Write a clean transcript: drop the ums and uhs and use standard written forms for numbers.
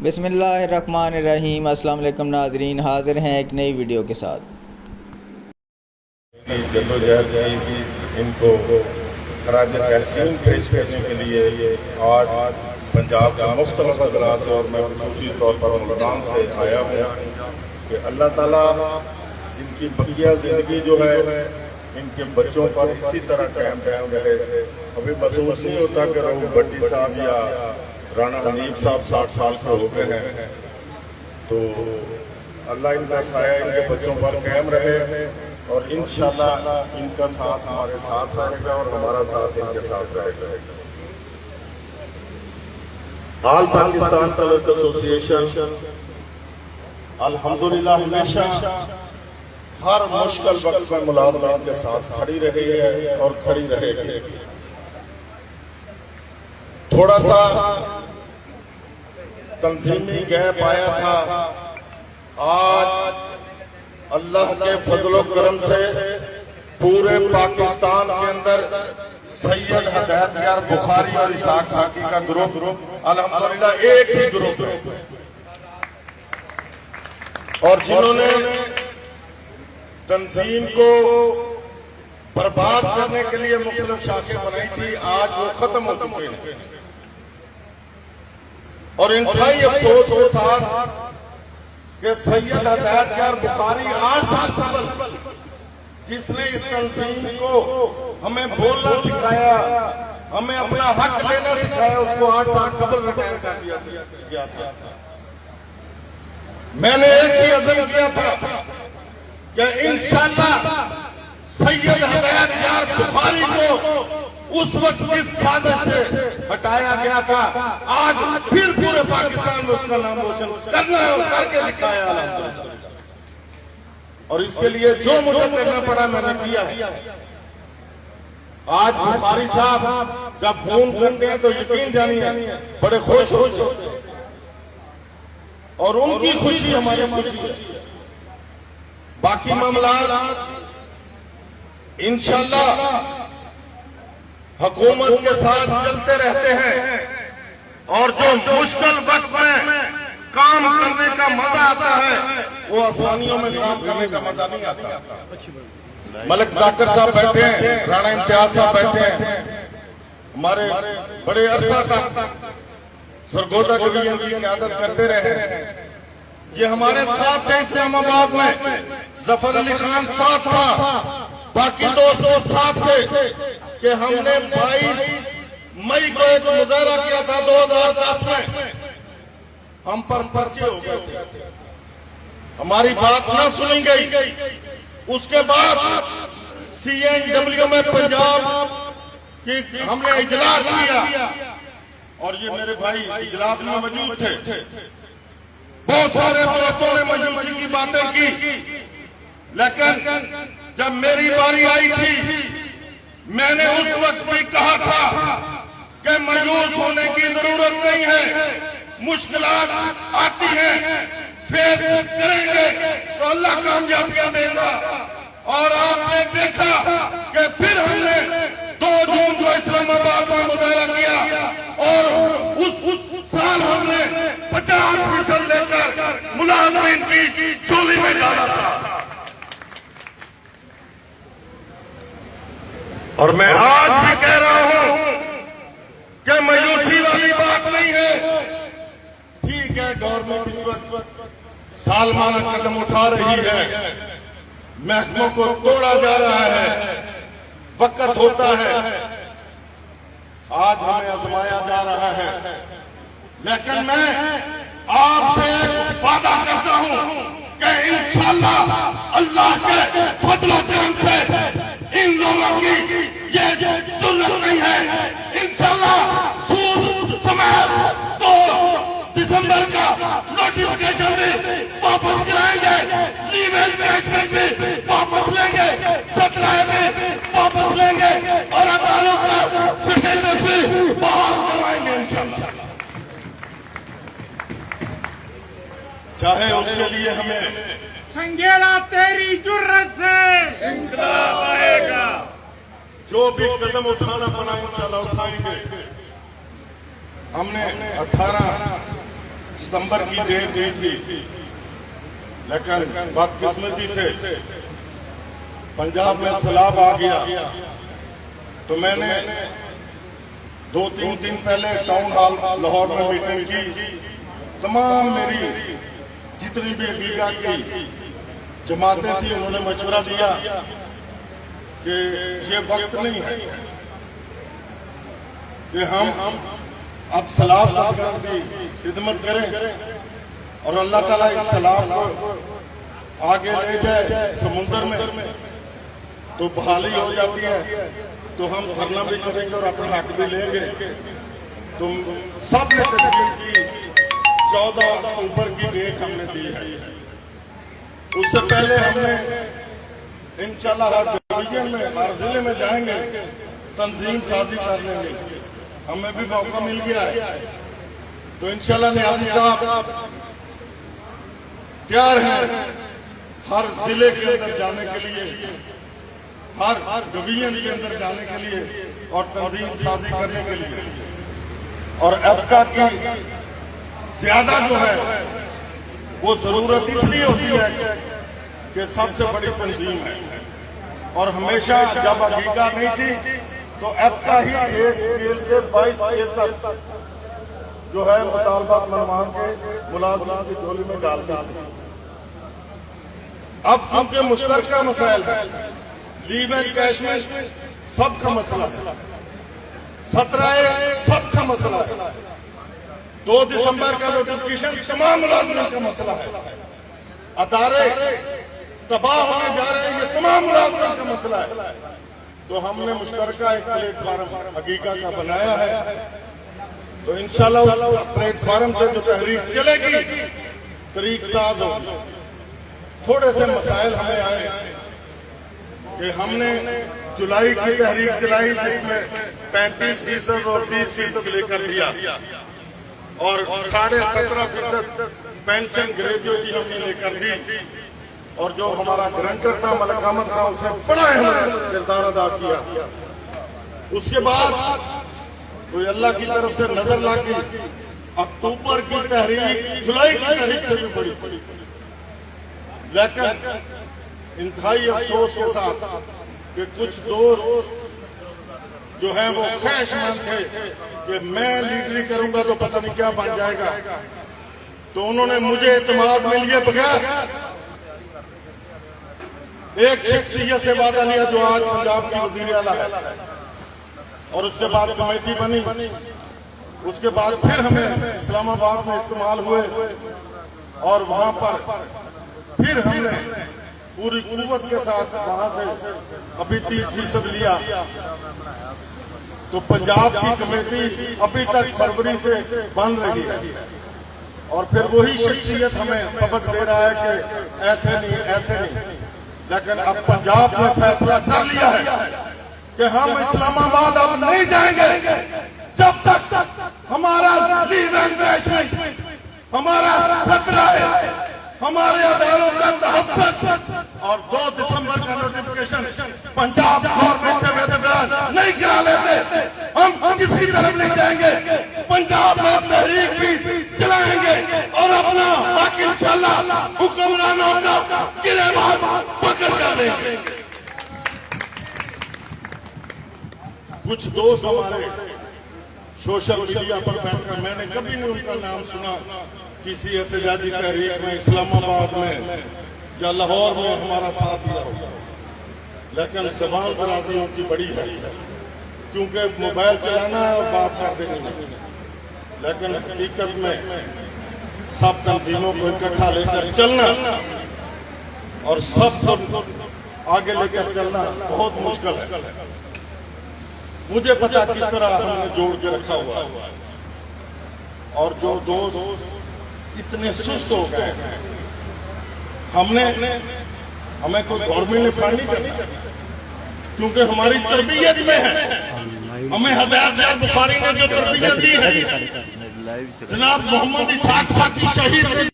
बिस्मिल्लाहिर्रहमानिर्रहीम। अस्सलाम वालेकुम नाज़रीन, हाज़िर हैं एक नई वीडियो के साथ। जद्दोजहद की इनको खराज तहसीन पेश करने के लिए आज पंजाब का मुख्तलिफ अजला से और मैं खुसूसी तौर पर मुल्तान से आया हूँ कि अल्लाह ताला इनकी बकिया ज़िंदगी जो है इनके बच्चों पर इसी तरह कायम रहे। अभी महसूस नहीं होता कि रऊफ भट्टी साहब या राणा हनीफ साहब 60 साल के हो गए हैं, तो अल्लाह इनका साया इनके बच्चों पर कायम रहे और इंशाअल्लाह इनका साथ हमारे साथ रहेगा और हमारा साथ इनके साथ रहेगा। ऑल पाकिस्तान तलत एसोसिएशन अल्हम्दुलिल्लाह हमेशा हर मुश्किल वक्त में मुलाजमीन के साथ खड़ी रही है और खड़ी रहेगी। थोड़ा सा तंजीमी गैप आया था, आज अल्लाह के फजलो करम से पूरे पाकिस्तान के अंदर सैयद हदायतयार बुखारी और इसाक साकी का ग्रुप अल्हम्दुलिल्लाह एक ही ग्रुप है और जिन्होंने तंजीम को बर्बाद करने के लिए मुख्तलिफ शाखें बनाई थी, आज वो खत्म हो चुके हैं और इंतहाई अफसोस के साथ कि सैयद हदायतयार बुखारी 8 साल कबल जिसने इस तंजीम को हमें बोलना सिखाया, हमें अपना हक लेना सिखाया, उसको 8 साल कबल रिटायर कर दिया गया था। मैंने एक ही अज़म किया था कि इंशाअल्लाह सैयद हदायतयार बुखारी को उस वक्त जिस साजिश से हटाया गया था, आज फिर पूरे पाकिस्तान में उसका नाम रोशन करना है और करके दिखाया अल्हम्दुलिल्लाह। और इसके लिए जो मुझे करना पड़ा मैंने किया है। आज बुखारी साहब जब फोन करते हैं तो यकीन जानिए बड़े खुश होते हैं और उनकी खुशी हमारी खुशी है। बाकी मामला इंशाअल्लाह हुकूमत के साथ चलते रहते हैं और जो मुश्किल वक्त में काम करने का मजा आता है वो आसानियों में काम करने का मजा नहीं आता। मलिक जाकिर साहब बैठे हैं, राणा इम्तियाज साहब बैठे हैं, हमारे बड़े अरसा तक सरगोदा डिवीजन की क़यादत करते रहे। ये हमारे साथ थे इस्लामाबाद में, जफर अली खान साथ था, बाकी दोस्त साथ थे कि हमने 22 मई को एक मुजाहरा किया था 2010 में, हम पर पर्चे हो गए थे, हमारी बात ना सुनी गई। उसके बाद CNW में पंजाब की हमने इजलास किया और ये मेरे भाई इजलास में मौजूद थे। बहुत सारे दोस्तों ने मजूसी की बातें की, लेकिन जब मेरी बारी आई थी मैंने उस वक्त भी कहा था कि मायूस होने की जरूरत नहीं है, मुश्किलात आती हैं, फेस करेंगे तो अल्लाह कामयाबियां देगा। और आपने देखा कि फिर हमने 2 जून को इस्लामाबाद में मुजाहरा किया और उस साल हमने 50% लेकर मुलाजमीन की चोली में डाला था। और मैं आज भी कह रहा हूं कि मायूसी वाली बात नहीं है। ठीक है, गवर्नमेंट इस वक्त सालमाना कदम उठा रही है, महकमों को तोड़ा जा रहा है, वक्त होता है, आज हमें आजमाया जा रहा है। लेकिन मैं आपसे एक वादा करता हूं कि इंशाअल्लाह अल्लाह के फजल करम से इन लोगों की ये जरूरत नहीं है। इंशाअल्लाह सूद समेत 2 दिसंबर का नोटिफिकेशन भी वापस कराएंगे, लीव एनकरेजमेंट भी वापस लेंगे, 17 में वापस लेंगे और अदालत का स्टेटस भी बहाल करवाएंगे इंशाअल्लाह। चाहे उसके लिए हमें संगेला तेरी जुर्रत से इंकलाब आएगा। जो भी कदम उठाना पड़ा इंशाअल्लाह उठाएंगे। हमने 18 सितंबर की डेट दी थी, लेकिन बदकिस्मती से पंजाब में सैलाब आ गया। तो मैंने 2-3 दिन पहले टाउन हॉल लाहौर में मीटिंग की। तमाम मेरी जितनी भी अकीका की जमातें थी, उन्होंने मशवरा दिया कि ये वक्त नहीं है कि हम अब सैलाब की खिदमत करें और अल्लाह ताला इस सैलाब को आगे ले जाए समुद्र में, तो बहाली हो जाती है, तो हम धरना भी करेंगे और अपना हक भी लेंगे। तो सब ने तजवीज़ की 14 अक्टूबर की डेट हमने दी है। उससे पहले हमने इंशाल्लाह हर डिवीजन में, हर जिले में जाएंगे, तंजीम साजी कर लेंगे। हमें भी मौका मिल गया है, तो इंशाल्लाह नियाज़ी साहब तैयार हैं हर जिले के अंदर जाने के लिए, हर डिवीजन के अंदर जाने के लिए और तंजीम साजी करने के लिए। और एप्का की ज्यादा जो है वो जरूरत इसलिए होती है कि सबसे बड़ी तंजीम है, और हमेशा जब अकीका नहीं थी तो एप्का ही एक स्केल से 22 स्केल तक जो है मुतालबात मनमान के मुलाजमान की झोली में डाल दी। अब उनके मुश्तरका मसाइल है, लीव एंड कैशमेंट सबका मसला है, 17 सबका मसला है, 2 दिसंबर का नोटिफिकेशन तमाम मुलाजमान का मसला है, अदारे तबाह होने जा रहे हैं, ये तमाम मुलाजमान का मसला है। तो हमने मुश्तरका एक प्लेटफार्म हकीका का बनाया है। तो इंशाल्लाह उस प्लेटफार्म से जो तहरीक चलेगी तरीक साज होगी। थोड़े से मसाइल हमें आए कि हमने जुलाई की तहरीक चलाई, जिसमें 35% और 30% लेकर दिया, और 17.5% पेंशन ग्रेजुएटी हमने लेकर दी, और जो हमारा ग्रंटर था मलिक अहमद था, उसने बड़ा अहम किरदार अदा किया। उसके बाद कोई अल्लाह की तरफ से नजर लगी, अक्टूबर की तहरीक जुलाई की तहरीक से भी बड़ी, लेकिन इंतहाई अफसोस के साथ कि कुछ दोस्त जो है वो ख्वाहिशमंद थे कि मैं लीडरी करूंगा तो पता नहीं क्या बन जाएगा, तो उन्होंने मुझे एतमाद में लिए बगैर एक शख्सियत से वादा लिया जो आज पंजाब की वजीर आला है, और उसके बाद कमेटी बनी। उसके बाद फिर हमें इस्लामाबाद में इस्तेमाल हुए, और वहां पर फिर हमने पूरी कुव्वत के साथ वहां से अभी 30% लिया। तो पंजाब की कमेटी अभी तक फरवरी से बन रही है, और फिर वही शख्सियत हमें सबक दे रहा है कि ऐसे नहीं ऐसे नहीं। लेकिन अब पंजाब ने फैसला कर लिया है कि हम इस्लामाबाद अब नहीं जाएंगे जब तक हमारा लीव एंड कैशमेंट, हमारा सप्लाई, हमारे अदालतों का तहफ्फुज़ और 2 दिसंबर का नोटिफिकेशन पंजाब गवर्नमेंट से वेदन नहीं करा लेते, हम किसी तरफ नहीं जाएंगे। पंजाब में तहरीक भी चलाएंगे और अपना बाकी इंशाल्लाह हुक्मरानों का गिरफ्तार पकड़ कर लेंगे। कुछ दोस्त हमारे सोशल मीडिया पर बैठकर, मैंने कभी नहीं उनका नाम सुना किसी एहतजाजी तहरीक में इस्लामाबाद में या लाहौर में हमारा साथ दिया होगा, लेकिन जबान दराजी उनकी बड़ी है, क्योंकि मोबाइल चलाना है और बात कर देनी। लेकिन हकीकत में सब तंजीमों को इकट्ठा लेकर चलना और सबको आगे लेकर चलना बहुत मुश्किल है। मुझे पता किस तरह हमने जोड़ के रखा हुआ है, और जो दोस्त इतने सुस्त हो गए, हमें कोई गवर्नमेंट ने फंड नहीं करना, क्योंकि हमारी तरबियत में है। हमें हदायत बुखारी ने जो तरबियत दी है, जनाब मोहम्मद इसाक साकी शहीद